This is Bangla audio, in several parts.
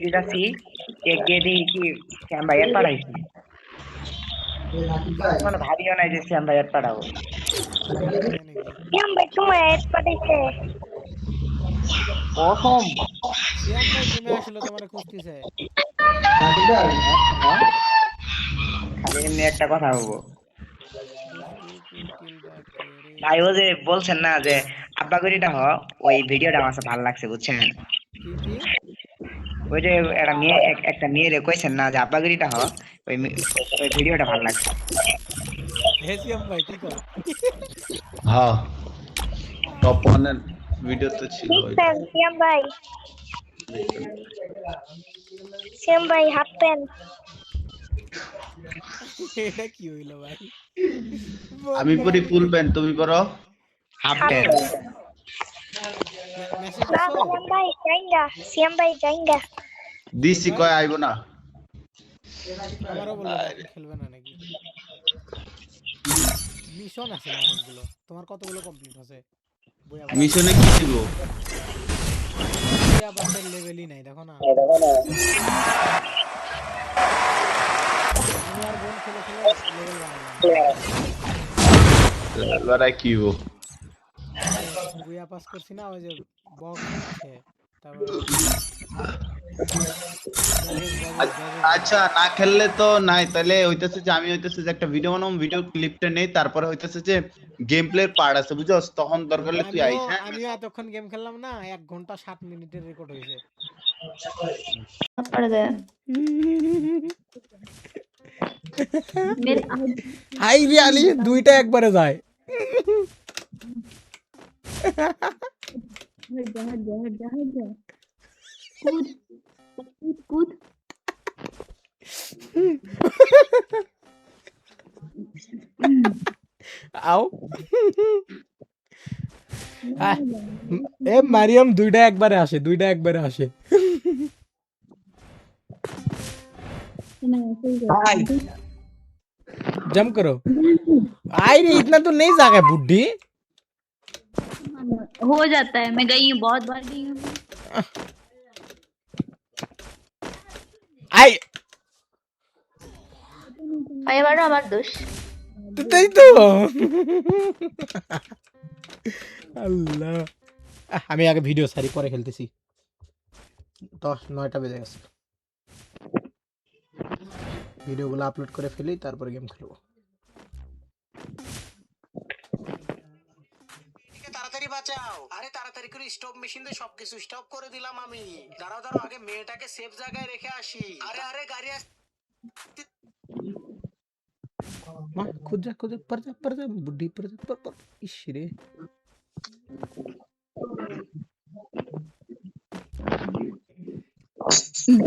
দিতাছি চেক দিয়ে দিই কি শ্যাম ভাইয়ের পাঠাইছি মানে ভাবিও নাই যে শ্যাম ভাইয়ের পাঠাবো তাই নাকি? শ্যাম ভাই তোমার অ্যাড পাঠাইছে। প্রথম শ্যাম ভাই গেমে আসলে তোমার খুঁজতেছে। খালি এমনি একটা কথা বলবো দুষ্টু কোকিল ডাকে রে। ভাই ও যে বলছেন না যে আব্বাগুড়িটা ওই ভিডিওটা আমার কাছে ভালো লাগছে বুঝছেন কি কি? ওই যে একটা মেয়েরে কইছেন না যে আব্বাগুড়িটা ওই ভিডিওটা ভালো লাগছে হে শ্যাম ভাই কি কও? হ্যাঁ টপ ওয়ানের ভিডিও তো ছিল ওইটা দেখছেন শ্যাম ভাই? শ্যাম ভাই হাফ প্যান্ট। এটা কি হইলো ভাই? আমি পরি ফুল প্যান্ট তুমি পরো half half pant pant. Message না দিছো? শ্যাম ভাই জাইঙ্গা, শ্যাম ভাই জাইঙ্গা। দিছি কয় আইব না আমারও বললো তো আপনি খেলবে না নাকি? মিশন আছে না অনেকগুলো। তোমার কতগুলো কমপ্লিট আছে? বইয়া মিশনে কি দিব বইয়া পাশের লেভেলই নাই দেখো না। আমি আর বোন খেলে খেলে লেভেল বানালাম। লড়াই কি হবো বুয়া পাস করছি না ওই যে বক্স দিচ্ছে তারপর আচ্ছা না খেললে তো নাই তাহলে হইতেছে যে আমি হইতেছে যে একটা ভিডিও বানাবো ভিডিও ক্লিপটা নেই তারপরে হইতেছে যে গেম প্লের পার্ট আছে বুঝছস তখন দরকার হলে তুই আইস হ্যাঁ আমিও এতক্ষণ গেম খেললাম না 1 ঘন্টা 7 মিনিটের রেকর্ড হয়েছে। হাই রিয়ালি দুইটা একবারে যায়। कूद आओ এ মারিয়াম দুইটা একবারে আসে जंप करो। आई रे इतना तो नहीं जागा बुड्ढी। हो जाता है मैं गई हूँ बहुत बार गई हूँ आई এবারও আমার দোষ তো তাই তো আল্লাহ আমি আগে ভিডিও সারি পরে খেলতেছি 9টা বেজে গেছে ভিডিওগুলো আপলোড করে ফেলি তারপর গেম খেলবো তাড়াতাড়ি বাঁচাও আরে তাড়াতাড়ি করে স্টপ মেশিন দিয়ে সবকিছু স্টপ করে দিলাম আমি দাঁড়াও আগে মেয়েটাকে সেফ জায়গায় রেখে আসি আরে আরে গাড়ি মা खुद जा पर जा बुड्ढी पर जा पर इश रे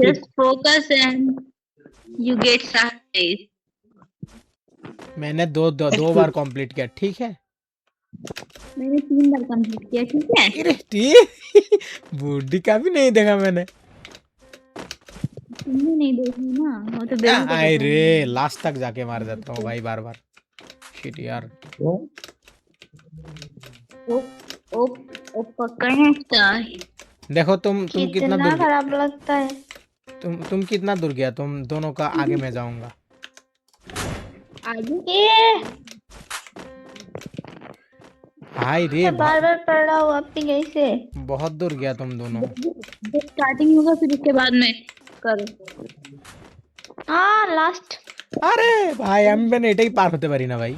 just focus and you get success मैंने दो बार कंप्लीट किया ठीक है मैंने 3 बार कंप्लीट किया ठीक है अरे ठीक बुड्ढी का भी नहीं देखा मैंने तुमने नहीं देखा ना वो तो आए रे लास्ट तक जाके मार जाता हूँ भाई बार बार शिट यार ओ ओ ओ पकड़ने का देखो तुम कितना दूर खराब लगता है। तुम कितना दूर गया तुम दोनों का आगे मैं जाऊंगा आगे हाय रे बार बार पढ़ रहा हूँ आपकी कैसे? बहुत दूर गया तुम दोनों स्टार्टिंग होगा फिर उसके बाद में करो हाँ लास्ट। अरे भाई আমি মানে এটাই পার হতে পারি না ভাই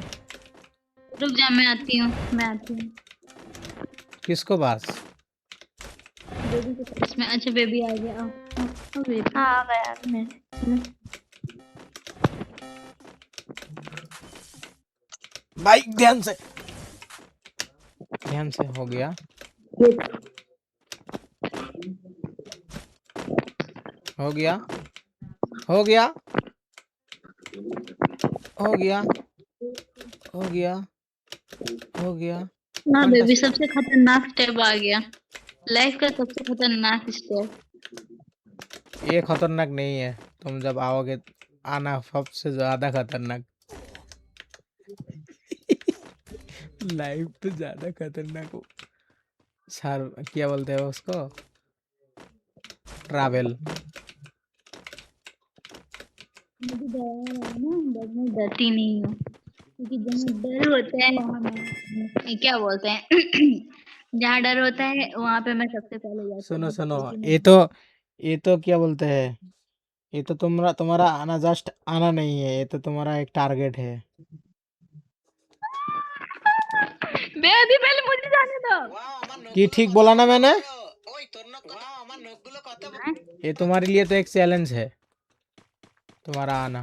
रुक जा मैं आती हूँ किसको पास बेबी के पास में अच्छा बेबी आ गया आओ बेबी हाँ आ गया मैं। भाई ध्यान से हो गया हो गया हो गया हो गया हो गया हो गया हाँ बेबी सबसे खतरनाक स्टेप आ गया लाइफ का सबसे खतरनाक स्टेप ये खतरनाक नहीं है तुम जब आओगे आना सबसे ज्यादा खतरनाक लाइफ तो ज्यादा खतरनाक हो सर क्या बोलते हैं उसको ट्रैवल मुझे डर है ना, बट मैं डरती नहीं हूँ, क्योंकि जहाँ डर होता है वहाँ मैं ये क्या बोलते हैं जहाँ डर होता है वहाँ पे मैं सबसे पहले जाती सुनो हूँ, सुनो, क्योंकि ये तो क्या बोलते हैं, ये तो तुम्हारा आना जस्ट आना नहीं है, ये तो तुम्हारा एक टारगेट है। मैं अभी पहले मुझे जाने दो। ওয়াও আমার কি নখগুলো ঠিক কত बोला ना বড় मैंने? বড়। ওই তোর নখ কত, ওয়াও আমার নখগুলো কত বড়। हैं? ये तुम्हारे लिए तो एक चैलेंज है, तुम्हारा आना।